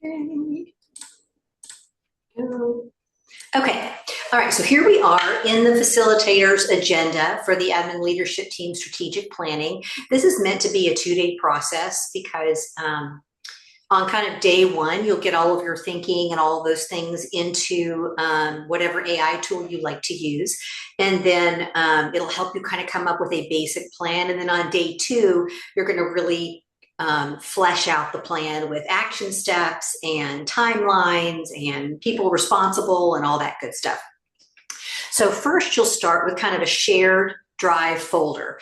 Okay. Go. Okay. All right. So here we are in the facilitator's agenda for the admin leadership team strategic planning. This is meant to be a 2-day process because on kind of day one, you'll get all of your thinking and all of those things into whatever AI tool you like to use. And then it'll help you kind of come up with a basic plan. And then on day two, you're going to really flesh out the plan with action steps and timelines and people responsible and all that good stuff. So first you'll start with kind of a shared drive folder,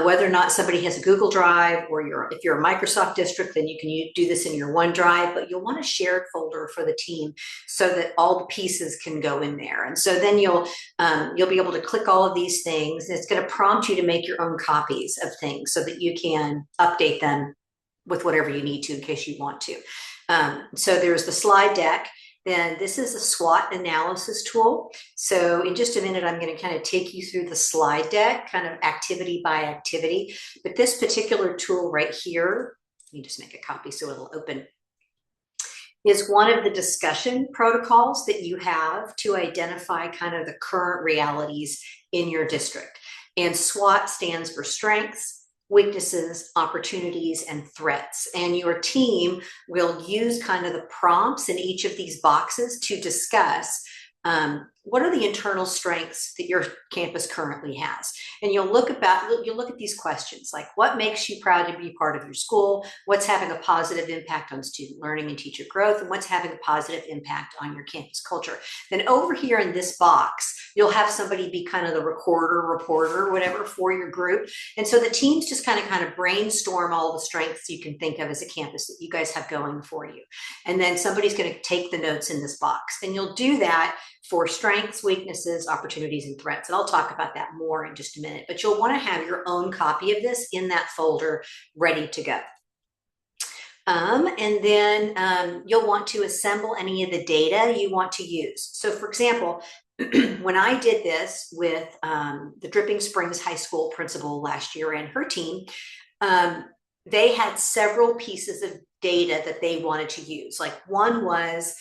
whether or not somebody has a Google Drive or if you're a Microsoft district, then you can do this in your OneDrive, but you'll want a shared folder for the team so that all the pieces can go in there. And so then you'll be able to click all of these things, and it's going to prompt you to make your own copies of things so that you can update them with whatever you need to in case you want to. So there's the slide deck. Then this is a SWOT analysis tool. So in just a minute, I'm going to kind of take you through the slide deck, kind of activity by activity. But this particular tool right here, let me just make a copy so it'll open, is one of the discussion protocols that you have to identify kind of the current realities in your district. And SWOT stands for strengths, weaknesses, opportunities, and threats. And your team will use kind of the prompts in each of these boxes to discuss what are the internal strengths that your campus currently has. And you'll look at these questions like, what makes you proud to be part of your school? What's having a positive impact on student learning and teacher growth? And what's having a positive impact on your campus culture? Then over here in this box, you'll have somebody be kind of the reporter, whatever, for your group. And so the teams just kind of brainstorm all the strengths you can think of as a campus that you guys have going for you. And then somebody's going to take the notes in this box. And you'll do that for strengths, weaknesses, opportunities, and threats. And I'll talk about that more in just a minute, but you'll want to have your own copy of this in that folder ready to go. And then you'll want to assemble any of the data you want to use. So for example, when I did this with the Dripping Springs High School principal last year and her team, they had several pieces of data that they wanted to use. Like one was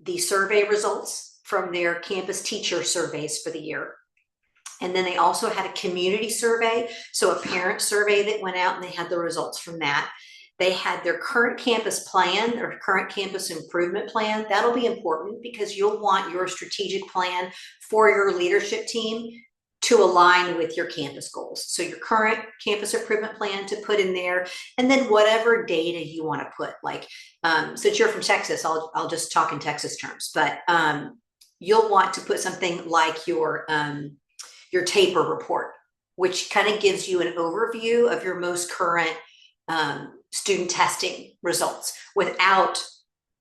the survey results from their campus teacher surveys for the year. And then they also had a community survey, so a parent survey that went out and they had the results from that. They had their current campus plan or current campus improvement plan. That'll be important because you'll want your strategic plan for your leadership team to align with your campus goals. So your current campus improvement plan to put in there, and then whatever data you want to put. Like, since you're from Texas, I'll just talk in Texas terms, but you'll want to put something like your TAPER report, which kind of gives you an overview of your most current student testing results without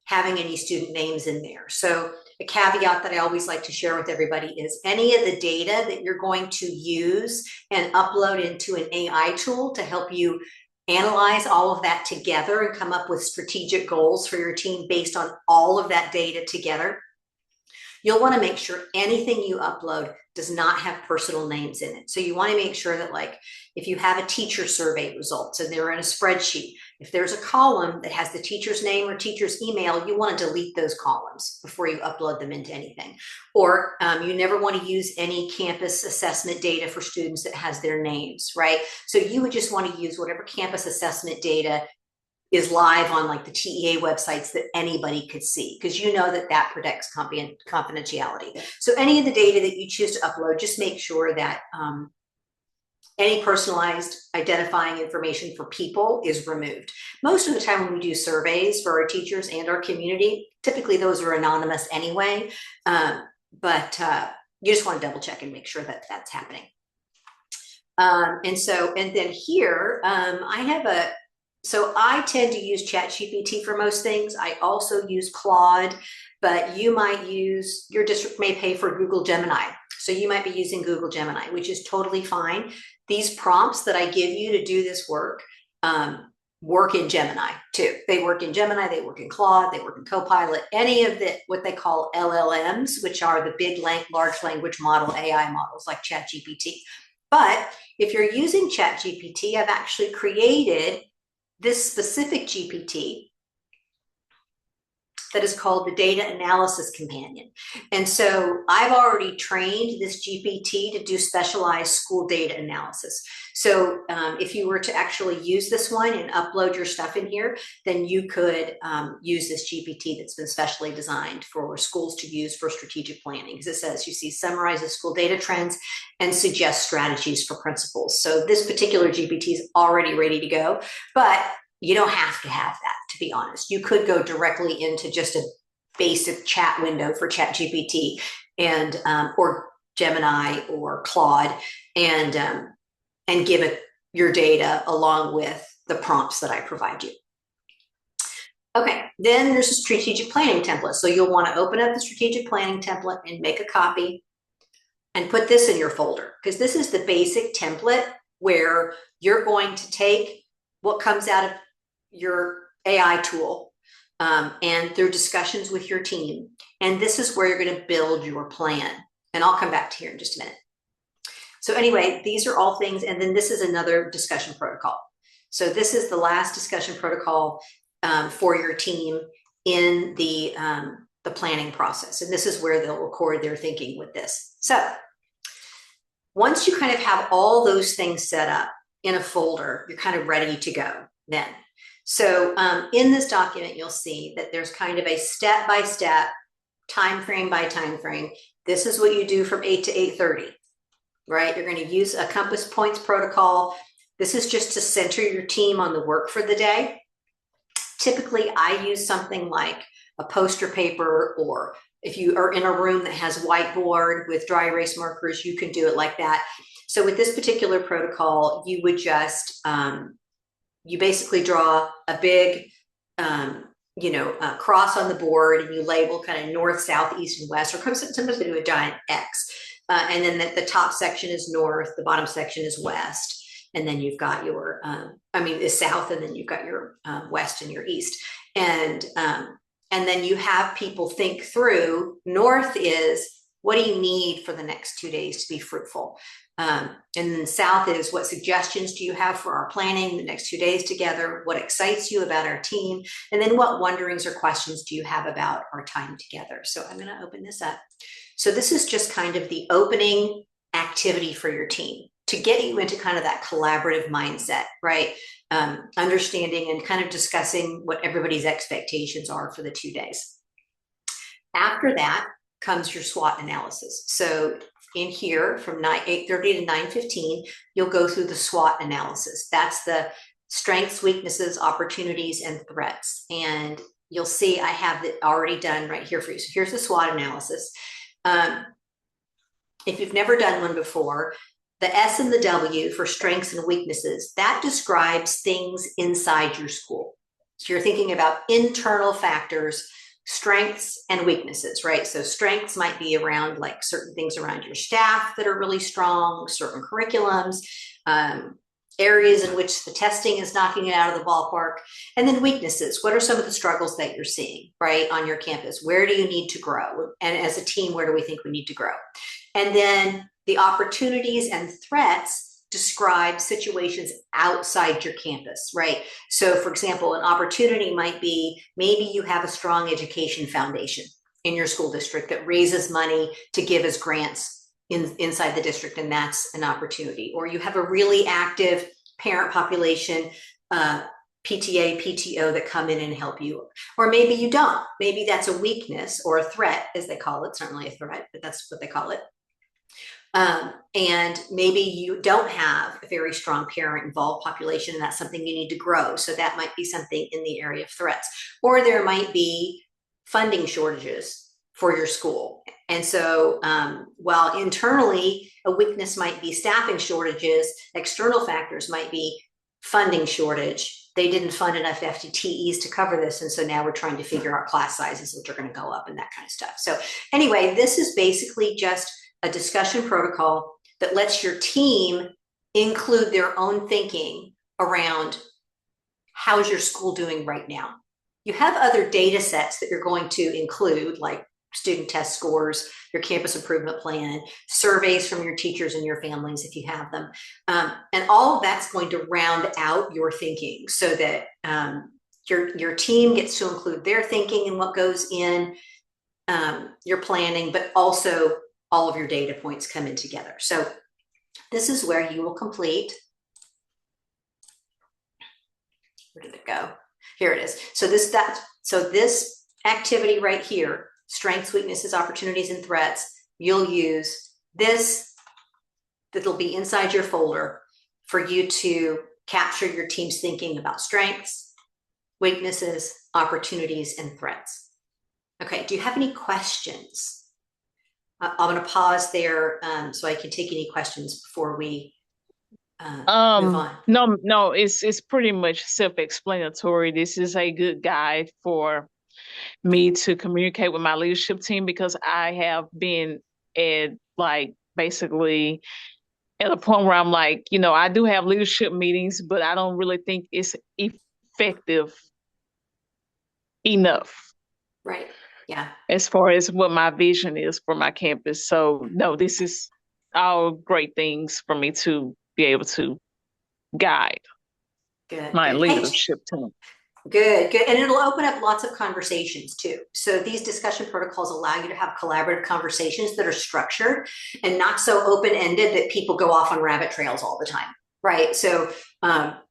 having any student names in there. So a caveat that I always like to share with everybody is any of the data that you're going to use and upload into an AI tool to help you analyze all of that together and come up with strategic goals for your team based on all of that data together. You'll want to make sure anything you upload does not have personal names in it. So you want to make sure that, like, if you have a teacher survey results and they're in a spreadsheet, if there's a column that has the teacher's name or teacher's email, you want to delete those columns before you upload them into anything. Or you never want to use any campus assessment data for students that has their names, right? So you would just want to use whatever campus assessment data is live on like the TEA websites that anybody could see, because you know that protects confidentiality. So any of the data that you choose to upload, just make sure that any personalized identifying information for people is removed. Most of the time when we do surveys for our teachers and our community, typically those are anonymous anyway, but you just want to double check and make sure that that's happening. And then here, so I tend to use ChatGPT for most things. I also use Claude, but your district may pay for Google Gemini. So you might be using Google Gemini, which is totally fine. These prompts that I give you to do this work in Gemini too. They work in Gemini, they work in Claude, they work in Copilot, any of what they call LLMs, which are the big large language model AI models like ChatGPT. But if you're using ChatGPT, I've actually created this specific GPT that is called the Data Analysis Companion. And so I've already trained this GPT to do specialized school data analysis. So if you were to actually use this one and upload your stuff in here, then you could use this GPT that's been specially designed for schools to use for strategic planning. Because it says, you see, summarizes school data trends and suggests strategies for principals. So this particular GPT is already ready to go, but you don't have to have that, to be honest. You could go directly into just a basic chat window for ChatGPT and or Gemini or Claude, and give it your data along with the prompts that I provide you. Okay, then there's a strategic planning template. So you'll want to open up the strategic planning template and make a copy and put this in your folder, because this is the basic template where you're going to take what comes out of your AI tool and through discussions with your team. And this is where you're going to build your plan. And I'll come back to here in just a minute. So anyway, these are all things. And then this is another discussion protocol. So this is the last discussion protocol for your team in the planning process. And this is where they'll record their thinking with this. So once you kind of have all those things set up in a folder, you're kind of ready to go then. So in this document, you'll see that there's kind of a step-by-step, time frame by time frame. This is what you do from 8 to 8:30, right? You're going to use a compass points protocol. This is just to center your team on the work for the day. Typically, I use something like a poster paper, or if you are in a room that has whiteboard with dry erase markers, you can do it like that. So with this particular protocol, you would just, you basically draw a big, cross on the board, and you label kind of north, south, east, and west, or sometimes we do a giant X. And then the top section is north, the bottom section is west. And then you've got your, is south, and then you've got your west and your east. And then you have people think through. North is, what do you need for the next 2 days to be fruitful? And then south is, what suggestions do you have for our planning the next 2 days together? What excites you about our team? And then what wonderings or questions do you have about our time together? So I'm going to open this up. So this is just kind of the opening activity for your team to get you into kind of that collaborative mindset, right? Understanding and kind of discussing what everybody's expectations are for the 2 days. After that comes your SWOT analysis. So in here from 8:30 to 9:15, you'll go through the SWOT analysis. That's the strengths, weaknesses, opportunities, and threats. And you'll see I have it already done right here for you. So here's the SWOT analysis. If you've never done one before, the S and the W for strengths and weaknesses, that describes things inside your school. So you're thinking about internal factors, strengths and weaknesses, right? So strengths might be around like certain things around your staff that are really strong, certain curriculums, areas in which the testing is knocking it out of the ballpark. And then weaknesses, what are some of the struggles that you're seeing, right, on your campus? Where do you need to grow? And as a team, where do we think we need to grow? And then the opportunities and threats describe situations outside your campus, right? So for example, an opportunity might be, maybe you have a strong education foundation in your school district that raises money to give as grants inside the district, and that's an opportunity. Or you have a really active parent population, PTA, PTO that come in and help you. Or maybe you don't. Maybe that's a weakness or a threat, as they call it. It's not really a threat, but that's what they call it. And maybe you don't have a very strong parent involved population, and that's something you need to grow. So that might be something in the area of threats. Or there might be funding shortages for your school. And so while internally a weakness might be staffing shortages, external factors might be funding shortage. They didn't fund enough FTEs to cover this. And so now we're trying to figure out class sizes, which are going to go up and that kind of stuff. So anyway, this is basically just a discussion protocol that lets your team include their own thinking around how's your school doing right now. You have other data sets that you're going to include, like student test scores, your campus improvement plan, surveys from your teachers and your families if you have them. And all of that's going to round out your thinking so that your team gets to include their thinking in what goes in your planning, but also all of your data points come in together. So this is where you will complete. Where did it go? Here it is. So this activity right here, strengths, weaknesses, opportunities, and threats, you'll use this, that'll be inside your folder for you to capture your team's thinking about strengths, weaknesses, opportunities, and threats. Okay, do you have any questions? I'm going to pause there so I can take any questions before we move on. No, it's pretty much self-explanatory. This is a good guide for me to communicate with my leadership team because I have been at like basically at a point where I'm like, I do have leadership meetings, but I don't really think it's effective enough. Right. Yeah. As far as what my vision is for my campus. So no, this is all great things for me to be able to guide Good, my good. Hey, leadership team. good, good. And it'll open up lots of conversations too. So these discussion protocols allow you to have collaborative conversations that are structured and not so open-ended that people go off on rabbit trails all the time. Right. So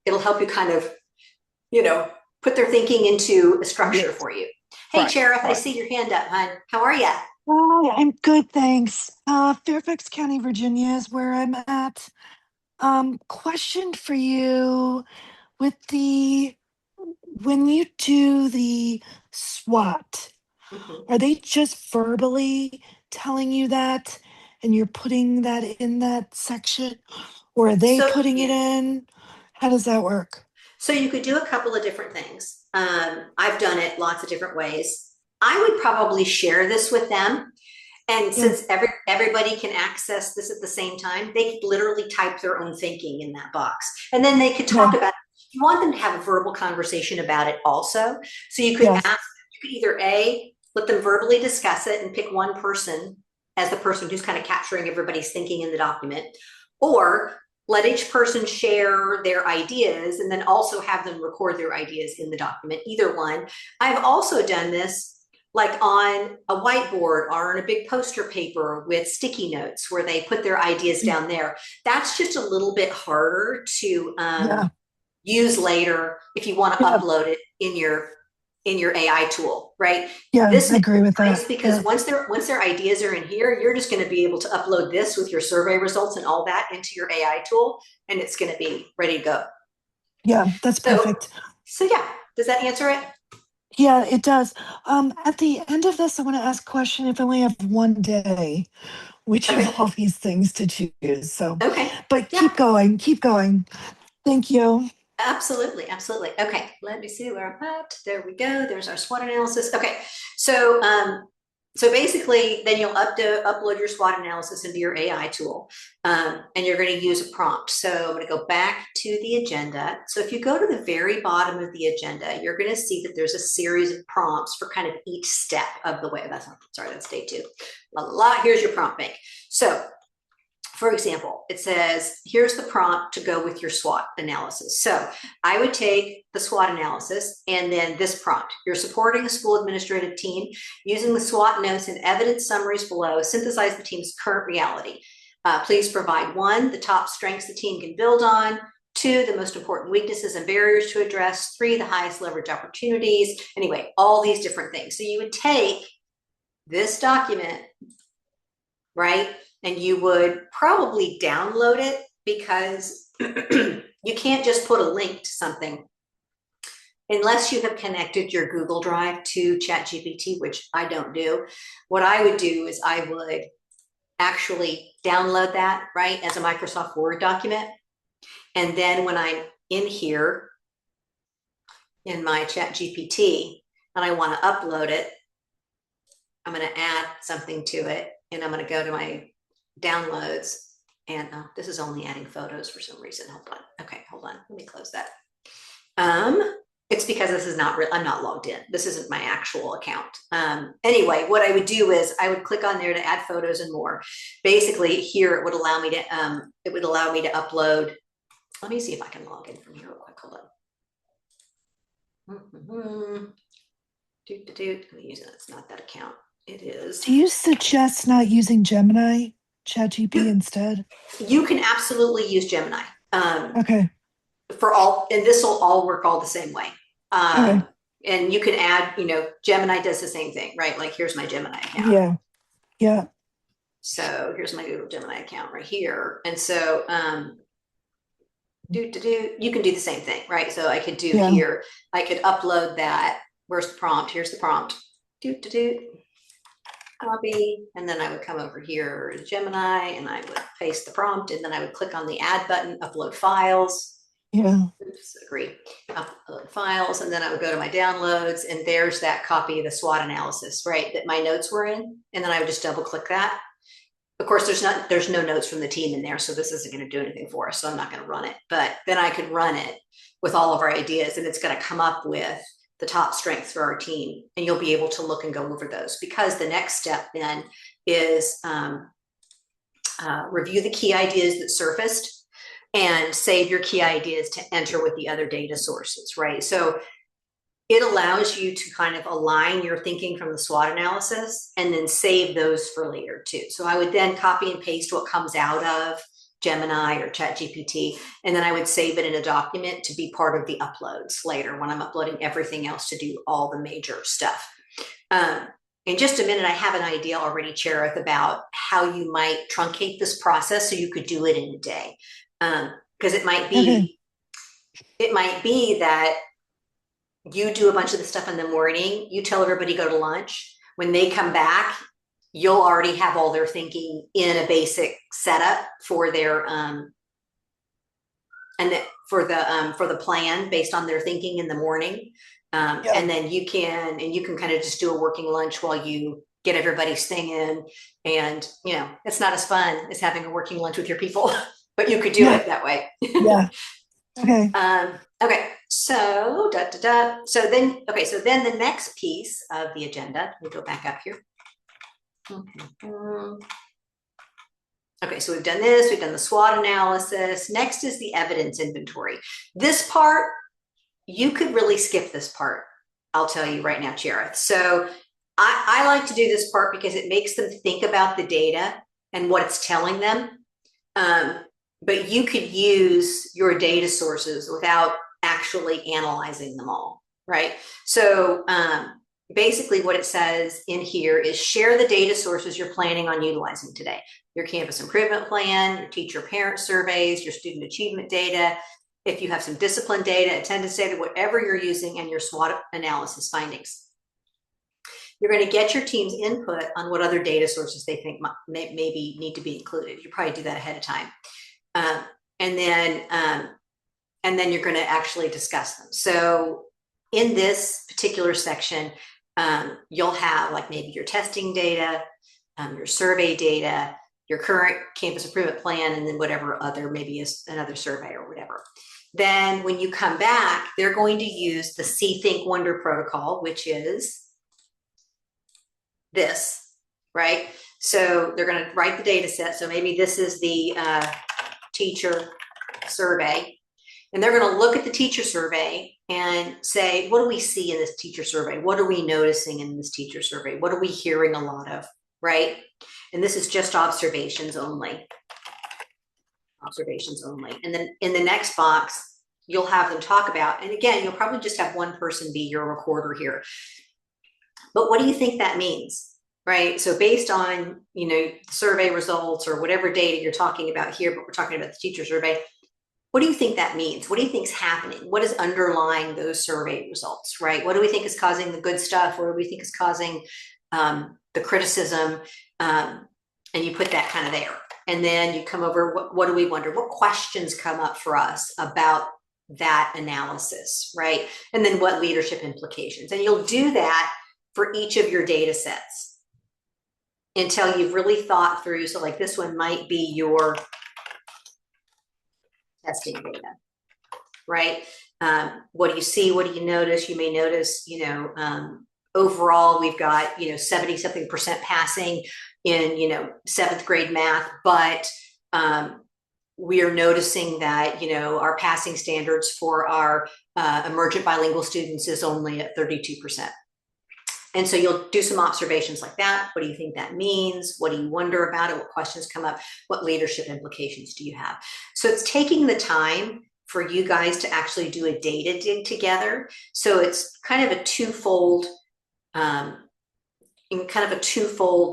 it'll help you kind of, put their thinking into a structure Yes. for you. Hey, Right. Cherith, I Right. see your hand up, hon. How are you? Hi, I'm good, thanks. Fairfax County, Virginia is where I'm at. Question for you with when you do the SWOT, Mhm. are they just verbally telling you that and you're putting that in that section, or are they So putting it yeah. in? How does that work? So you could do a couple of different things. I've done it lots of different ways. I would probably share this with them. And Yeah, since everybody can access this at the same time, they could literally type their own thinking in that box. And then they could talk yeah, about it. You want them to have a verbal conversation about it also. So you could yes, ask, you could either A, let them verbally discuss it and pick one person as the person who's kind of capturing everybody's thinking in the document, or let each person share their ideas and then also have them record their ideas in the document, either one. I've also done this like on a whiteboard or on a big poster paper with sticky notes where they put their ideas mm, down there. That's just a little bit harder to yeah, use later if you want to yeah, upload it in your AI tool, right? yeah, This I makes agree with it nice that. because Yeah, once their ideas are in here, you're just going to be able to upload this with your survey results and all that into your AI tool, and it's going to be ready to go. yeah, that's So, perfect. so yeah, does that answer it? Yeah, it does. At the end of this, I want to ask a question. If I only have one day, which of Okay. all these things to choose? So, Okay. but Yeah. keep going, keep going. Thank you. Absolutely, absolutely. Okay, let me see where I'm at. There we go. There's our SWOT analysis. Okay, so so basically, then you'll upload your SWOT analysis into your AI tool, and you're going to use a prompt. So I'm going to go back to the agenda. So if you go to the very bottom of the agenda, you're going to see that there's a series of prompts for kind of each step of the way. That's not, sorry, that's day two. La la la. Here's your prompt bank. So for example, it says, here's the prompt to go with your SWOT analysis. So I would take the SWOT analysis and then this prompt. You're supporting a school administrative team using the SWOT notes and evidence summaries below, synthesize the team's current reality. Please provide one, the top strengths the team can build on, two, the most important weaknesses and barriers to address, three, the highest leverage opportunities. Anyway, all these different things. So you would take this document, right? And you would probably download it because you can't just put a link to something unless you have connected your Google Drive to ChatGPT, which I don't do. What I would do is I would actually download that, right, as a Microsoft Word document. And then when I'm in here in my ChatGPT and I want to upload it, I'm going to add something to it and I'm going to go to my downloads. And this is only adding photos for some reason. Hold on. Okay, hold on. Let me close that. It's because this is not real. I'm not logged in. This isn't my actual account. Anyway, what I would do is I would click on there to add photos and more. Basically, here it would allow me to upload. Let me see if I can log in from here real quick. Hold on. Mhm. Let me use it. It's not that account. It is. Do you suggest not using Gemini, ChatGPT instead? You can absolutely use Gemini Okay. for all, and this will all work all the same way. Okay. And you can add, Gemini does the same thing, right? Like here's my Gemini account. Yeah. Yeah. So here's my Google Gemini account right here. And so you can do the same thing, right? So I could do Yeah. here, I could upload that. Where's the prompt? Here's the prompt. Copy, and then I would come over here to Gemini and I would paste the prompt, and then I would click on the add button, upload files. Yeah. Oops, agree. Upload files, and then I would go to my downloads, and there's that copy of the SWOT analysis, right, that my notes were in, and then I would just double click that. Of course, there's no notes from the team in there, so this isn't going to do anything for us, so I'm not going to run it. But then I could run it with all of our ideas, and it's going to come up with the top strengths for our team, and you'll be able to look and go over those, because the next step then is review the key ideas that surfaced and save your key ideas to enter with the other data sources, right? So it allows you to kind of align your thinking from the SWOT analysis and then save those for later too. So I would then copy and paste what comes out of Gemini or ChatGPT, and then I would save it in a document to be part of the uploads later when I'm uploading everything else to do all the major stuff. In just a minute, I have an idea already, Cherith, about how you might truncate this process so you could do it in a day. Because it might be that you do a bunch of the stuff in the morning, you tell everybody go to lunch. When they come back, you'll already have all their thinking in a basic setup for their for the plan based on their thinking in the morning. And then you can kind of just do a working lunch while you get everybody's thing in. And it's not as fun as having a working lunch with your people, but you could do it that way. Yeah. Okay. Okay. So So then the next piece of the agenda, let me go back up here. Okay, so we've done this, we've done the SWOT analysis. Next is the evidence inventory. This part, you could really skip this part, I'll tell you right now, Cherith. So I like to do this part because it makes them think about the data and what it's telling them. But you could use your data sources without actually analyzing them all, right? So basically what it says in here is share the data sources you're planning on utilizing today. Your campus improvement plan, your teacher parent surveys, your student achievement data, if you have some discipline data, attendance data, whatever you're using, and your SWOT analysis findings. You're going to get your team's input on what other data sources they think maybe need to be included. You probably do that ahead of time. And then you're going to actually discuss them. So in this particular section, you'll have like maybe your testing data, your survey data, your current campus improvement plan, and then whatever other, maybe is another survey or whatever. Then when you come back, they're going to use the See, Think, Wonder protocol, which is this, right? So they're going to write the data set. So maybe this is the teacher survey. And they're going to look at the teacher survey and say, what do we see in this teacher survey? What are we noticing in this teacher survey? What are we hearing a lot of, right? And this is just observations only. Observations only. And then in the next box, you'll have them talk about, and again, you'll probably just have one person be your recorder here. But what do you think that means, right? So based on, survey results or whatever data you're talking about here, but we're talking about the teacher survey, what do you think that means? What do you think is happening? What is underlying those survey results, right? What do we think is causing the good stuff? What do we think is causing the criticism? And you put that kind of there. And then you come over, what do we wonder? What questions come up for us about that analysis, right? And then what leadership implications? And you'll do that for each of your data sets until you've really thought through. So like this one might be your testing data, right? What do you see? What do you notice? You may notice, overall, we've got, 70-something% passing in, 7th grade math, but we are noticing that, our passing standards for our emergent bilingual students is only at 32%. And so you'll do some observations like that. What do you think that means? What do you wonder about it? What questions come up? What leadership implications do you have? So it's taking the time for you guys to actually do a data dig together. So it's kind of a twofold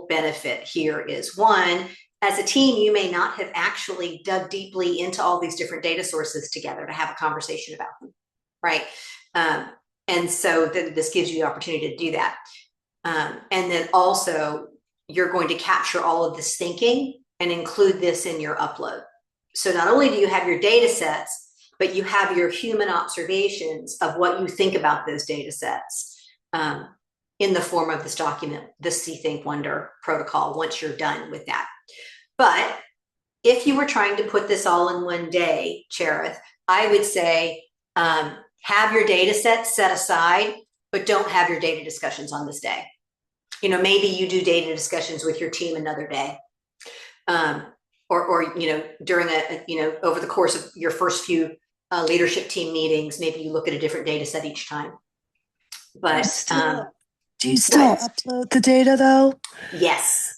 benefit here is one, as a team, you may not have actually dug deeply into all these different data sources together to have a conversation about them, right? And so this gives you the opportunity to do that. And then also, you're going to capture all of this thinking and include this in your upload. So not only do you have your data sets, but you have your human observations of what you think about those data sets in the form of this document, the See, Think, Wonder protocol, once you're done with that. But if you were trying to put this all in one day, Cherith, I would say have your data sets set aside, but don't have your data discussions on this day. Maybe you do data discussions with your team another day. Or during over the course of your first few leadership team meetings, maybe you look at a different data set each time. But do you still upload the data though? Yes.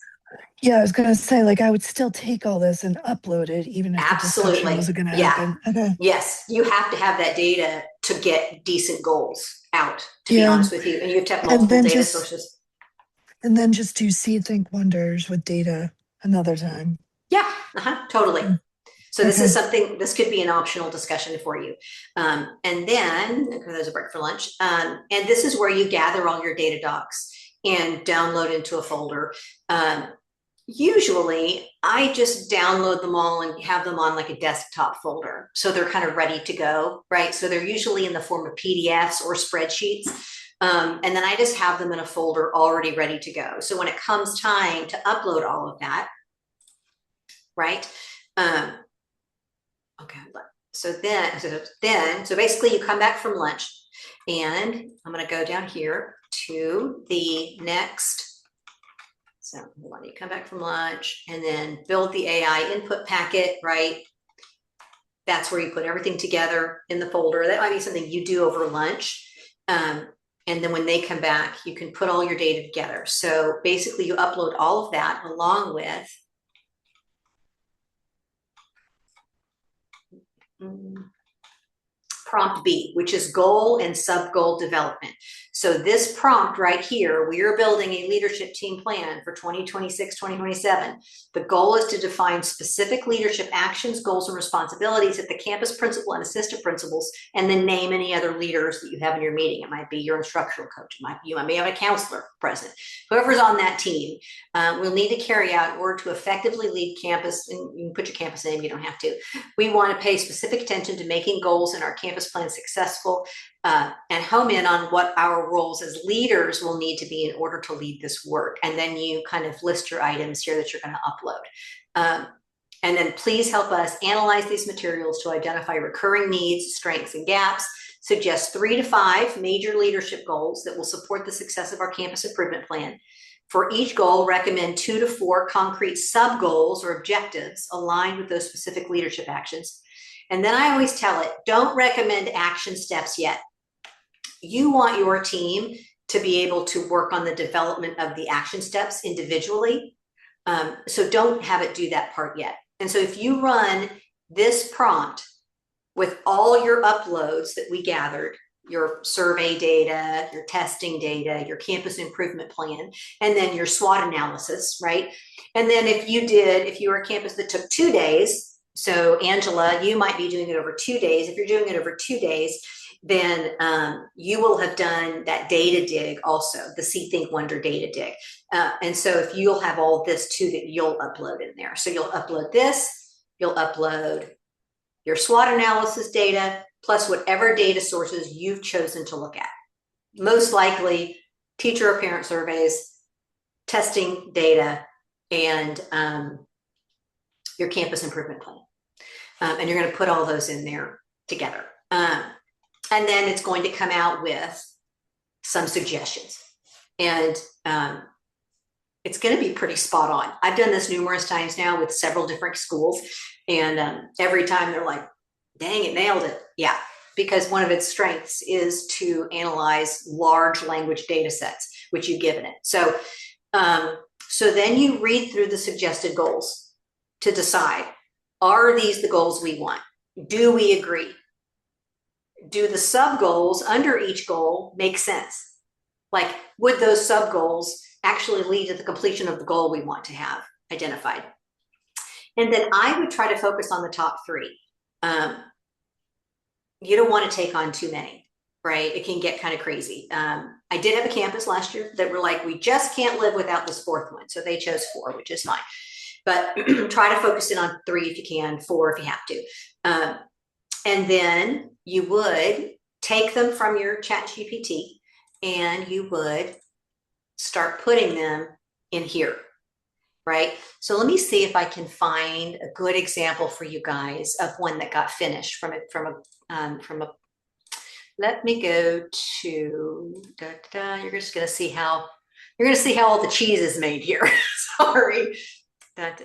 Yeah, I was going to say, I would still take all this and upload it, even if the discussion wasn't going to happen. Okay. Yes, you have to have that data to get decent goals out, to be honest with you. And you have to have multiple data sources. And then just do See, Think, Wonders with data another time. Yeah, totally. So this is something, this could be an optional discussion for you. And then, there's a break for lunch. And this is where you gather all your data docs and download into a folder. Usually I just download them all and have them on like a desktop folder. So they're kind of ready to go, right? So they're usually in the form of PDFs or spreadsheets. And then I just have them in a folder already ready to go. So when it comes time to upload all of that, right? Okay, so basically you come back from lunch, and I'm going to go down here to the next. So hold on, you come back from lunch and then build the AI input packet, right? That's where you put everything together in the folder. That might be something you do over lunch. And then when they come back, you can put all your data together. So basically you upload all of that along with prompt B, which is goal and sub-goal development. So this prompt right here, we are building a leadership team plan for 2026, 2027. The goal is to define specific leadership actions, goals, and responsibilities at the campus principal and assistant principals, and then name any other leaders that you have in your meeting. It might be your instructional coach. You may have a counselor present. Whoever's on that team will need to carry out in order to effectively lead campus, and you can put your campus name, you don't have to. We want to pay specific attention to making goals in our campus plan successful and home in on what our roles as leaders will need to be in order to lead this work. And then you kind of list your items here that you're going to upload. And then please help us analyze these materials to identify recurring needs, strengths, and gaps. Suggest 3 to 5 major leadership goals that will support the success of our campus improvement plan. For each goal, recommend 2 to 4 concrete sub-goals or objectives aligned with those specific leadership actions. And then I always tell it, don't recommend action steps yet. You want your team to be able to work on the development of the action steps individually. So don't have it do that part yet. And so if you run this prompt with all your uploads that we gathered, your survey data, your testing data, your campus improvement plan, and then your SWOT analysis, right? And then if you were a campus that took 2 days, so Angela, you might be doing it over 2 days. If you're doing it over 2 days, then you will have done that data dig also, the See, Think, Wonder data dig. And so if you'll have all this too that you'll upload in there. So you'll upload this, you'll upload your SWOT analysis data, plus whatever data sources you've chosen to look at. Most likely teacher or parent surveys, testing data, and your campus improvement plan. And you're going to put all those in there together. And then it's going to come out with some suggestions. And it's going to be pretty spot on. I've done this numerous times now with several different schools, and every time they're like, dang, it nailed it. Yeah, because one of its strengths is to analyze large language data sets, which you've given it. So, so then you read through the suggested goals to decide, are these the goals we want? Do we agree? Do the sub goals under each goal make sense? Like, would those sub goals actually lead to the completion of the goal we want to have identified? And then I would try to focus on the top three. You don't want to take on too many, right? It can get kind of crazy. I did have a campus last year that were like, we just can't live without this fourth one. So they chose 4, which is fine. But try to focus in on 3 if you can, 4 if you have to. And then you would take them from your ChatGPT and you would start putting them in here, right? So let me see if I can find a good example for you guys of one that got finished from a. Let me go to, you're just gonna see how all the cheese is made here. Sorry. Let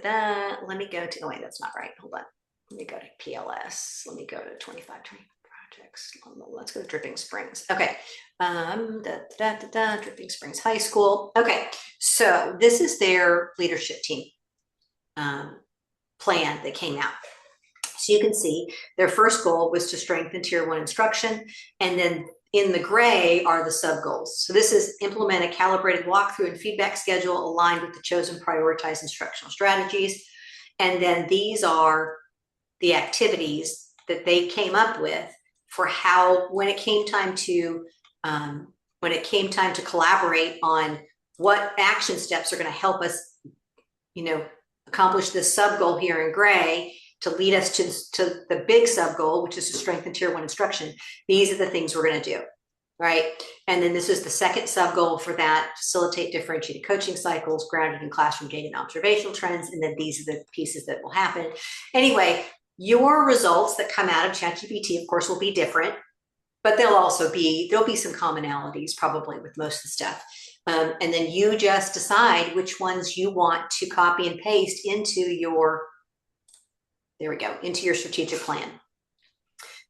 me go to, oh wait, that's not right. Hold on. Let me go to PLS. Let me go to 25 projects. Let's go to Dripping Springs. Okay. Dripping Springs High School. Okay. So this is their leadership team plan that came out. So you can see their first goal was to strengthen Tier 1 instruction. And then in the gray are the sub goals. So this is implement a calibrated walkthrough and feedback schedule aligned with the chosen prioritized instructional strategies. And then these are the activities that they came up with for how, when it came time to collaborate on what action steps are going to help us, accomplish this sub goal here in gray to lead us to the big sub goal, which is to strengthen Tier 1 instruction. These are the things we're going to do, right? And then this is the second sub goal for that: facilitate differentiated coaching cycles grounded in classroom data and observational trends. And then these are the pieces that will happen. Anyway, your results that come out of ChatGPT, of course, will be different, but there'll be some commonalities probably with most of the stuff. And then you just decide which ones you want to copy and paste into your, into your strategic plan.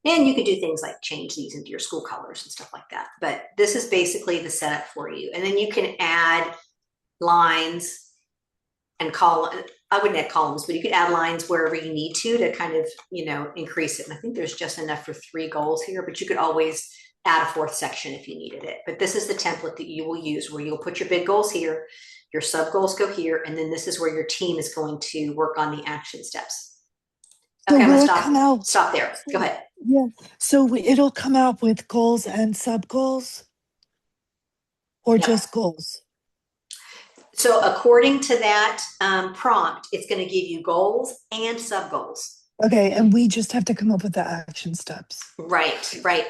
And you could do things like change these into your school colors and stuff like that. But this is basically the setup for you. And then you can add lines and I wouldn't add columns, but you could add lines wherever you need to kind of, increase it. And I think there's just enough for 3 goals here, but you could always add a 4th section if you needed it. But this is the template that you will use, where you'll put your big goals here, your sub goals go here, and then this is where your team is going to work on the action steps. So Okay, I'm will it gonna come out? stop there. Go ahead. Yeah. So it'll come out with goals and sub goals, or Yep. just goals? So according to that prompt, it's going to give you goals and sub goals. Okay, and we just have to come up with the action steps. Right.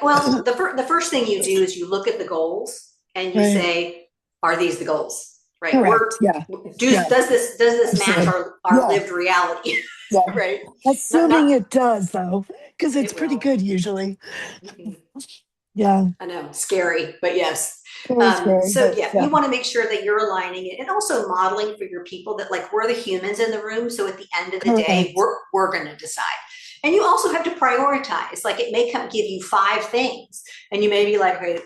Well, the first thing you do is you look at the goals and you say, are these the goals? Right. Correct. Does this match our lived reality? Yeah. Right. Assuming it does, though, because it's pretty will. good usually. Mhm. Yeah. I know, scary, but yes. Very scary, So but you want to make sure that you're aligning it and also modeling for your people that, like, we're the humans in the room. So at the end of the day, we're going to decide. And you also have to prioritize. Like, it may give you 5 things and you may be like, okay,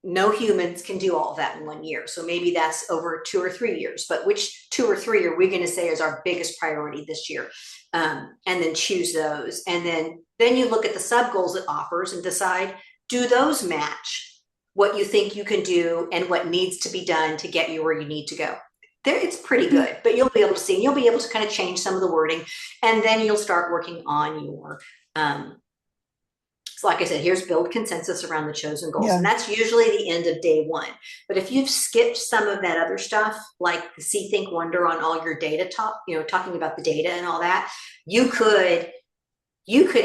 no humans can do all of that in 1 year. So maybe that's over 2 or 3 years, but which 2 or 3 are we going to say is our biggest priority this year? And then choose those. And then you look at the sub goals it offers and decide, do those match what you think you can do and what needs to be done to get you where you need to go? It's pretty good, but you'll be able to see, and you'll be able to kind of change some of the wording, and then you'll start working on your, so like I said, here's build consensus around the chosen goals. And that's usually the end of day 1. But if you've skipped some of that other stuff, like the See, Think, Wonder on all your data talking about the data and all that, you could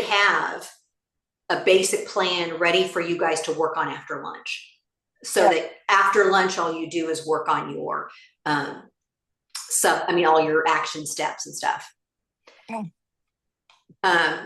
have a basic plan ready for you guys to work on after lunch. So that after lunch, all you do is work on your, all your action steps and stuff.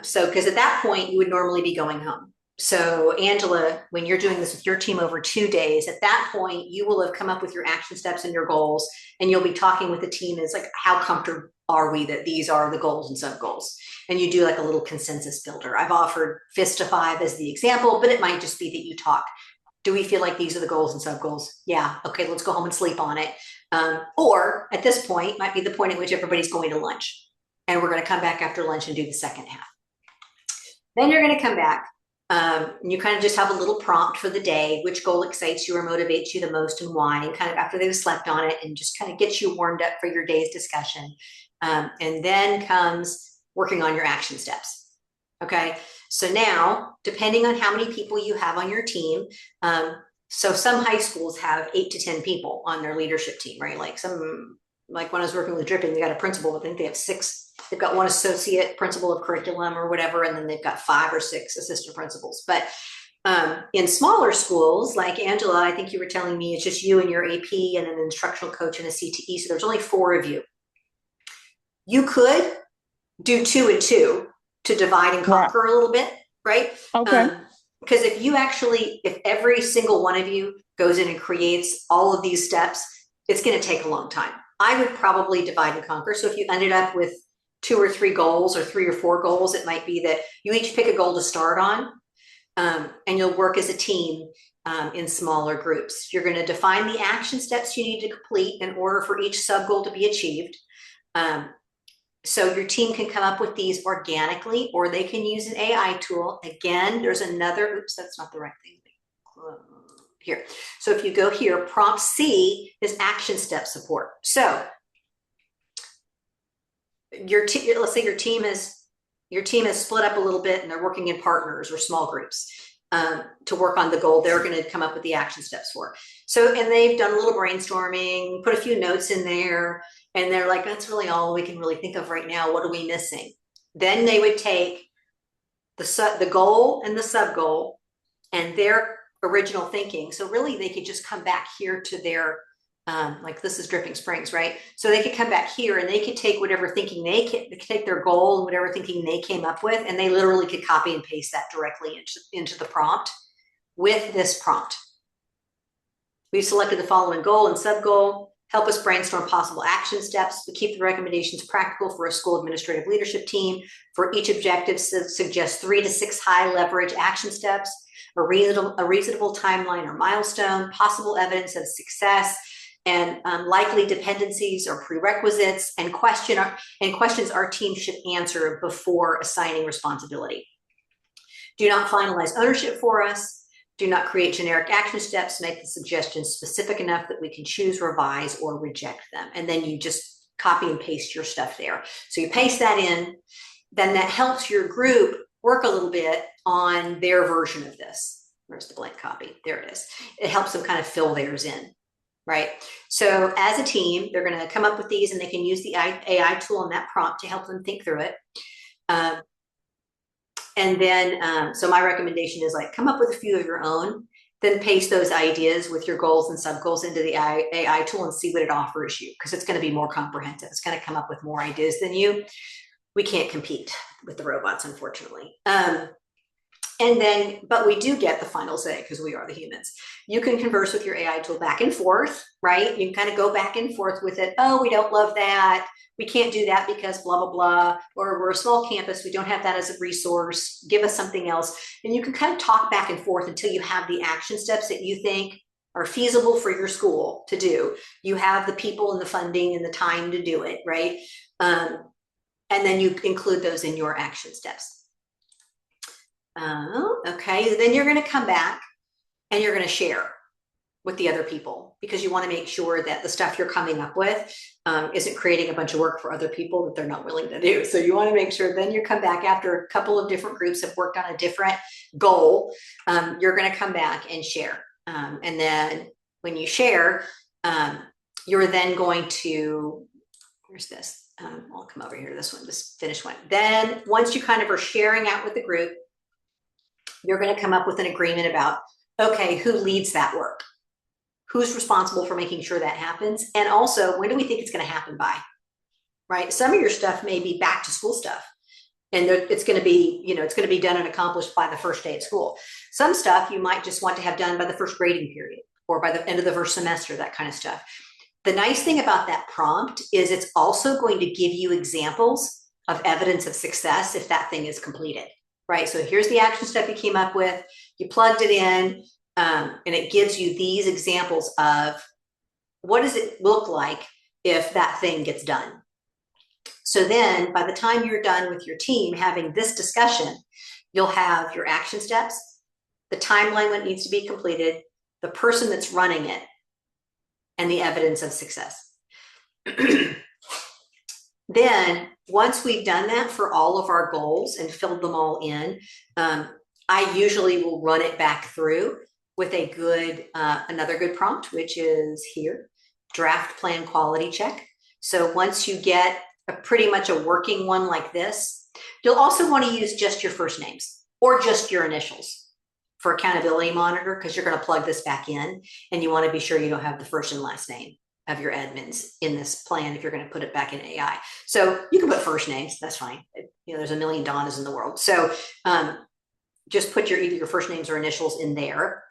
So, because at that point you would normally be going home. So Angela, when you're doing this with your team over 2 days, at that point, you will have come up with your action steps and your goals, and you'll be talking with the team. It's like, how comfortable are we that these are the goals and sub goals? And you do like a little consensus builder. I've offered Fist to 5 as the example, but it might just be that you talk. Do we feel like these are the goals and sub goals? Yeah. Okay, let's go home and sleep on it. Or at this point, might be the point at which everybody's going to lunch, and we're going to come back after lunch and do the second half. Then you're going to come back. You kind of just have a little prompt for the day, which goal excites you or motivates you the most and why, and kind of after they've slept on it, and just kind of gets you warmed up for your day's discussion. And then comes working on your action steps. Okay. So now, depending on how many people you have on your team, so some high schools have 8 to 10 people on their leadership team, right? Like like when I was working with Dripping, they got a principal, I think they have 6. They've got 1 associate principal of curriculum or whatever, and then they've got 5 or 6 assistant principals. But in smaller schools, like Angela, I think you were telling me it's just you and your AP and an instructional coach and a CTE. So there's only 4 of you. You could do 2 and 2 to divide and conquer a little bit, right? Okay. Because if every single one of you goes in and creates all of these steps, it's going to take a long time. I would probably divide and conquer. So if you ended up with 2 or 3 goals or 3 or 4 goals, it might be that you each pick a goal to start on, and you'll work as a team in smaller groups. You're going to define the action steps you need to complete in order for each sub goal to be achieved. So your team can come up with these organically, or they can use an AI tool. Again, there's another, oops, that's not the right thing. Here. So if you go here, prompt C is action step support. So let's say your team is split up a little bit and they're working in partners or small groups to work on the goal they're going to come up with the action steps for. So, and they've done a little brainstorming, put a few notes in there, and they're like, that's really all we can really think of right now. What are we missing? Then they would take the goal and the sub goal and their original thinking. So really they could just come back here to their, like this is Dripping Springs, right? So they could come back here and they could take whatever thinking they could take their goal and whatever thinking they came up with, and they literally could copy and paste that directly into the prompt with this prompt. We've selected the following goal and sub goal. Help us brainstorm possible action steps. We keep the recommendations practical for a school administrative leadership team. For each objective, suggest 3 to 6 high leverage action steps, a reasonable timeline or milestone, possible evidence of success, and likely dependencies or prerequisites, and questions our team should answer before assigning responsibility. Do not finalize ownership for us. Do not create generic action steps. Make the suggestions specific enough that we can choose, revise, or reject them. And then you just copy and paste your stuff there. So you paste that in, then that helps your group work a little bit on their version of this. Where's the blank copy? There it is. It helps them kind of fill theirs in, right? So as a team, they're going to come up with these, and they can use the AI tool and that prompt to help them think through it. And then, so my recommendation is like, come up with a few of your own, then paste those ideas with your goals and sub goals into the AI tool and see what it offers you, because it's going to be more comprehensive. It's going to come up with more ideas than you. We can't compete with the robots, unfortunately. And then, but we do get the final say because we are the humans. You can converse with your AI tool back and forth, right? You can kind of go back and forth with it. Oh, we don't love that. We can't do that because blah, blah, blah. Or we're a small campus. We don't have that as a resource. Give us something else. And you can kind of talk back and forth until you have the action steps that you think are feasible for your school to do. You have the people and the funding and the time to do it, right? And then you include those in your action steps. Okay, then you're going to come back and you're going to share with the other people, because you want to make sure that the stuff you're coming up with isn't creating a bunch of work for other people that they're not willing to do. So you want to make sure then you come back after a couple of different groups have worked on a different goal. You're going to come back and share. And then when you share, you're then going to, where's this? I'll come over here to this one, this finish one. Then once you kind of are sharing out with the group, you're going to come up with an agreement about, okay, who leads that work? Who's responsible for making sure that happens? And also, when do we think it's going to happen by, right? Some of your stuff may be back to school stuff. And it's going to be, it's going to be done and accomplished by the first day of school. Some stuff you might just want to have done by the first grading period or by the end of the first semester, that kind of stuff. The nice thing about that prompt is it's also going to give you examples of evidence of success if that thing is completed, right? So here's the action step you came up with, you plugged it in, and it gives you these examples of what does it look like if that thing gets done. So then by the time you're done with your team having this discussion, you'll have your action steps, the timeline when it needs to be completed, the person that's running it, and the evidence of success. Then once we've done that for all of our goals and filled them all in, I usually will run it back through with a good, another good prompt, which is here, draft plan quality check. So once you get pretty much a working one like this, you'll also want to use just your first names or just your initials for Accountability Monitor, because you're going to plug this back in and you want to be sure you don't have the first and last name of your admins in this plan if you're going to put it back in AI. So you can put first names, that's fine. There's a million Donnas in the world. So just put either your first names or initials in there.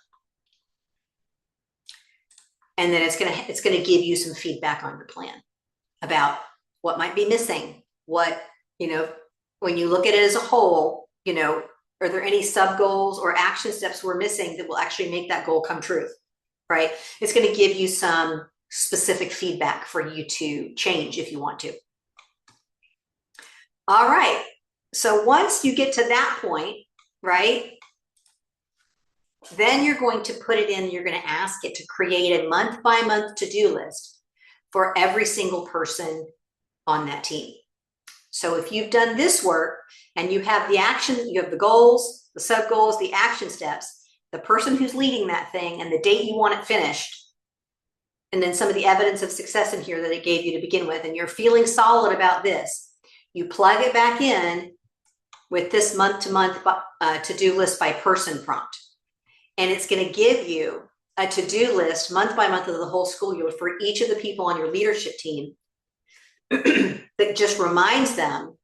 And then it's going to give you some feedback on your plan about what might be missing, what, when you look at it as a whole, are there any sub goals or action steps we're missing that will actually make that goal come true, right? It's going to give you some specific feedback for you to change if you want to. All right. So once you get to that point, right, then you're going to put it in, you're going to ask it to create a month by month to-do list for every single person on that team. So if you've done this work and you have the action, you have the goals, the sub goals, the action steps, the person who's leading that thing and the date you want it finished, and then some of the evidence of success in here that it gave you to begin with, and you're feeling solid about this, you plug it back in with this month-to-month to-do list by person prompt. And it's going to give you a to-do list month by month of the whole school year for each of the people on your leadership team that just reminds them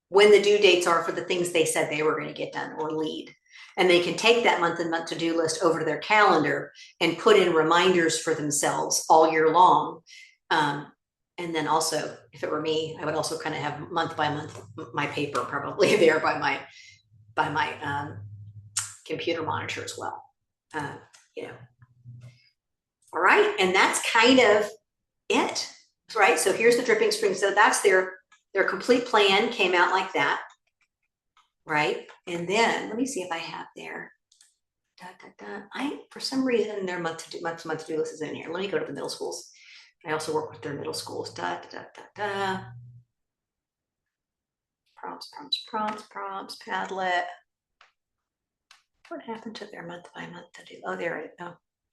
when the due dates are for the things they said they were going to get done or lead. And they can take that month and month to-do list over to their calendar and put in reminders for themselves all year long. And then also, if it were me, I would also kind of have month by month my paper probably there by my computer monitor as well. All right, and that's kind of it, right? So here's the Dripping Springs. So that's their complete plan, came out like that, right? And then let me see if I have their for some reason their month to month to-do list is in here. Let me go to the middle schools. I also work with their middle schools. Prompts, Padlet. What happened to their month by month to-do? Oh, there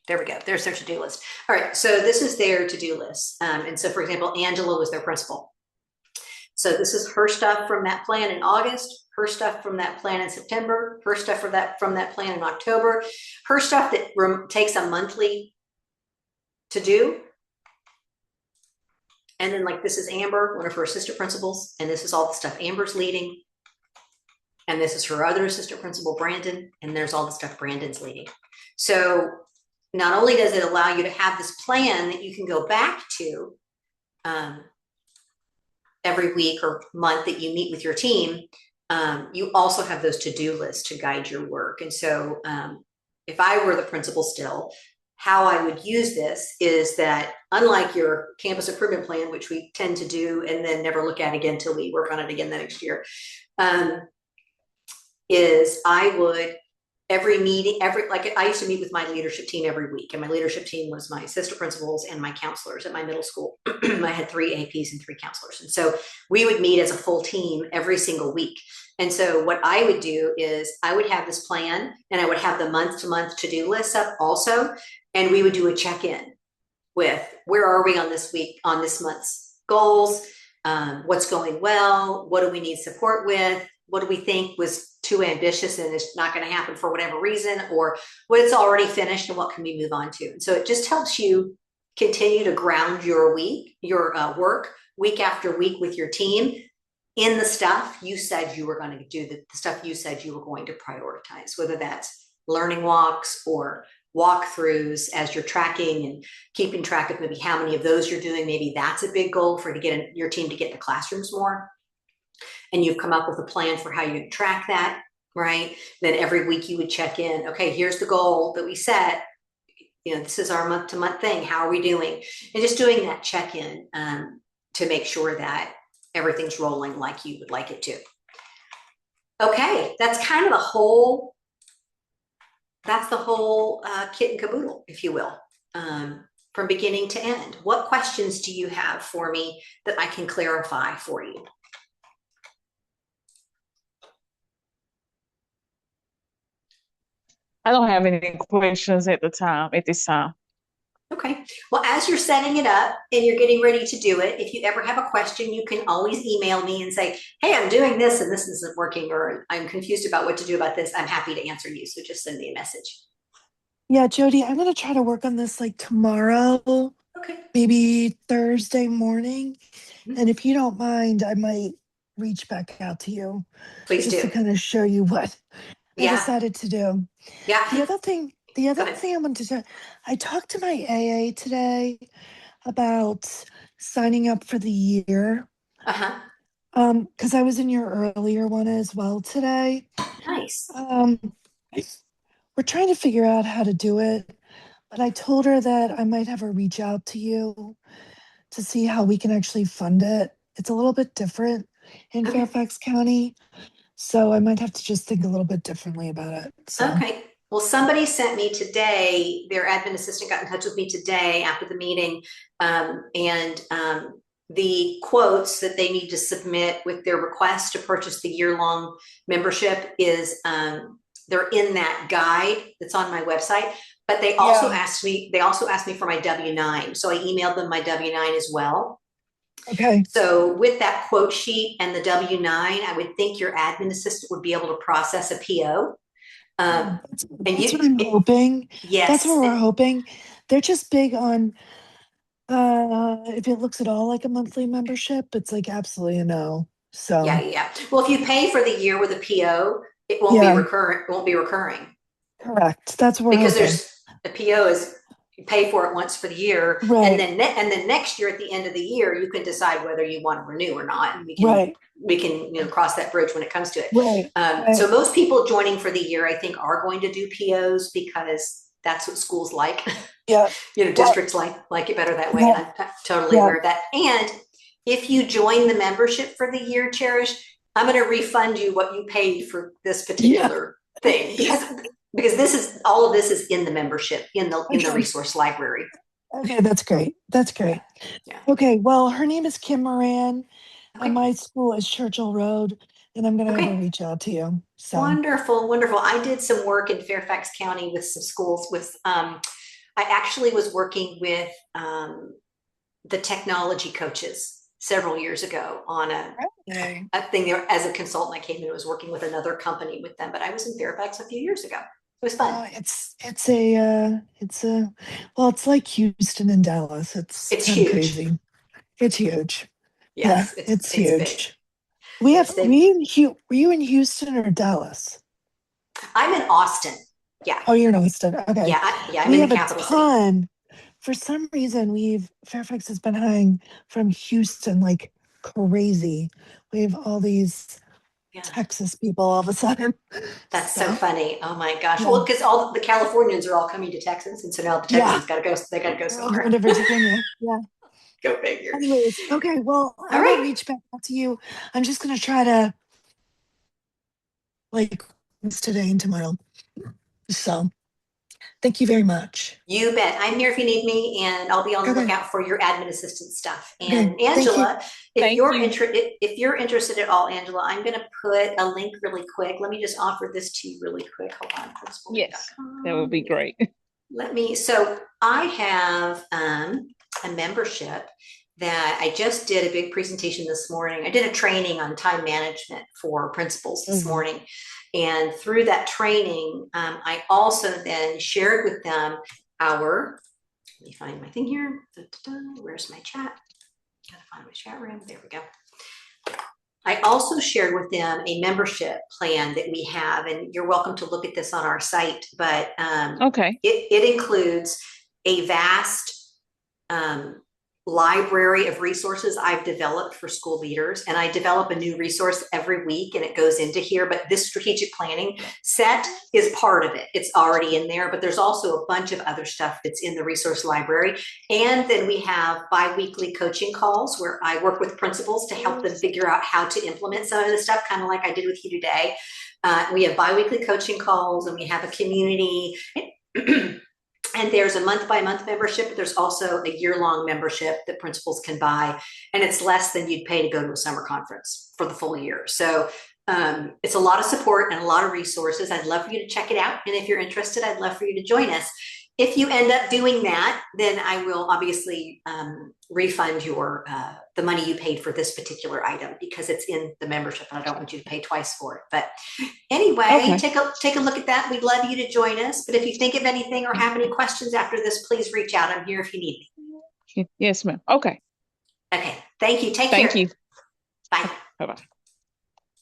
we go. There's their to-do list. All right, so this is their to-do list. And so, for example, Angela was their principal. So this is her stuff from that plan in August, her stuff from that plan in September, her stuff from that plan in October, her stuff that takes a monthly to do. And then like this is Amber, one of her assistant principals, and this is all the stuff Amber's leading. And this is her other assistant principal, Brandon, and there's all the stuff Brandon's leading. So not only does it allow you to have this plan that you can go back to every week or month that you meet with your team, you also have those to-do lists to guide your work. And so if I were the principal still, how I would use this is that unlike your campus improvement plan, which we tend to do and then never look at again until we work on it again the next year, is I would every meeting, like I used to meet with my leadership team every week, and my leadership team was my assistant principals and my counselors at my middle school. I had 3 APs and 3 counselors. And so we would meet as a full team every single week. And so what I would do is I would have this plan and I would have the month to month to-do list up also. And we would do a check-in with where are we on this week, on this month's goals, what's going well, what do we need support with, what do we think was too ambitious and it's not going to happen for whatever reason, or what it's already finished and what can we move on to. And so it just helps you continue to ground your work week after week with your team in the stuff you said you were going to do, the stuff you said you were going to prioritize, whether that's learning walks or walkthroughs as you're tracking and keeping track of maybe how many of those you're doing. Maybe that's a big goal for your team to get in the classrooms more. And you've come up with a plan for how you track that, right? Then every week you would check in. Okay, here's the goal that we set. This is our month to month thing. How are we doing? And just doing that check in to make sure that everything's rolling like you would like it to. Okay, that's kind of the whole kit and caboodle, if you will, from beginning to end. What questions do you have for me that I can clarify for you? I don't have any questions at this time. Okay. Well, as you're setting it up and you're getting ready to do it, if you ever have a question, you can always email me and say, hey, I'm doing this and this isn't working, or I'm confused about what to do about this. I'm happy to answer you. So just send me a message. Yeah, Jody, I'm going to try to work on this like tomorrow, Okay. maybe Thursday morning. Mhm. And if you don't mind, I might reach back out to you Please just to do. kind of show you what I Yeah. decided to do. Yeah. The other thing Go ahead. I wanted to say, I talked to my AA today about signing up for the year. Uh-huh. Because I was in your earlier one as well today. Nice. We're trying to figure out how to do it, but I told her that I might have her reach out to you to see how we can actually fund it. It's a little bit different in Okay. Fairfax County, so I might have to just think a little bit differently about it. So. Okay. Well, somebody sent me today, their admin assistant got in touch with me today after the meeting, and the quotes that they need to submit with their request to purchase the year-long membership is they're in that guide that's on my website. But they also asked me for my W-9. So I emailed them my W-9 as well. Okay. So with that quote sheet and the W-9, I would think your admin assistant would be able to process a PO. That's what I'm hoping. Yes. That's what we're hoping. They're just big on if it looks at all like a monthly membership, it's like absolutely a no. So yeah. Well, if you pay for the year with a PO, it won't be recurrent. It won't be recurring. Correct. That's what we're because hoping. There's a PO is you pay for it once for the year, right. and then next year at the end of the year you can decide whether you want to renew or not, and we can cross that bridge when it comes to it. Right. So most people joining for the year, I think, are going to do POs because that's what schools like. Yeah. Districts like it better that way. And I'm totally aware of that. And if you join the membership for the year, Cherish, I'm going to refund you what you paid for this particular thing because all of this is in the membership in the resource library. Okay, that's great. Yeah. Okay, well, her name is Kim Moran. Okay. My school is Churchill Road, and I'm going to have her reach out to you. So. Wonderful. I did some work in Fairfax County with some schools. I actually was working with the technology coaches several years ago on a thing there as a consultant. I came in and was working with another company with them, but I was in Fairfax a few years ago. It was fun. It's like Houston and Dallas. It's huge. Crazy. It's huge. Yes, it's huge. Were you in Houston or Dallas? I'm in Austin. Yeah. Oh, you're in Austin. Okay. Yeah. I'm in the capital city. For some reason, Fairfax has been hiring from Houston like crazy. We have all these Texas people all of a sudden. That's so funny. Oh my gosh. Yeah. Well, because all the Californians are all coming to Texas, and so now the Texans got to go. They got to go somewhere. Going to Virginia. Yeah. Go figure. Anyways, okay. Well, I will reach back out to you. I'm just going to try to today and tomorrow. So. Thank you very much. You bet. I'm here if you need me, and I'll be on the lookout for your admin assistant stuff. And Angela, if you're interested at all, Angela, I'm going to put a link really quick. Let me just offer this to you really quick. Hold on. Yes, that would be great. So I have a membership that I just did a big presentation this morning. I did a training on time management for principals this morning. And through that training, I also then shared with them let me find my thing here. Where's my chat? Gotta find my chat room. There we go. I also shared with them a membership plan that we have, and you're welcome to look at this on our site, but Okay. it includes a vast library of resources I've developed for school leaders. And I develop a new resource every week and it goes into here. But this strategic planning set is part of it. It's already in there, but there's also a bunch of other stuff that's in the resource library. And then we have bi-weekly coaching calls where I work with principals to help them figure out how to implement some of this stuff, kind of like I did with you today. We have bi-weekly coaching calls and we have a community. And there's a month-by-month membership, but there's also a year-long membership that principals can buy, and it's less than you'd pay to go to a summer conference for the full year. So it's a lot of support and a lot of resources. I'd love for you to check it out, and if you're interested, I'd love for you to join us. If you end up doing that, then I will obviously refund your the money you paid for this particular item because it's in the membership, and I don't want you to pay twice for it. But anyway, Okay. take a look at that. We'd love you to join us. But if you think of anything or have any questions after this, please reach out. I'm here if you need me. Yes, ma'am. Okay. Okay. Thank you. Take Thank care. you. Bye. Bye-bye.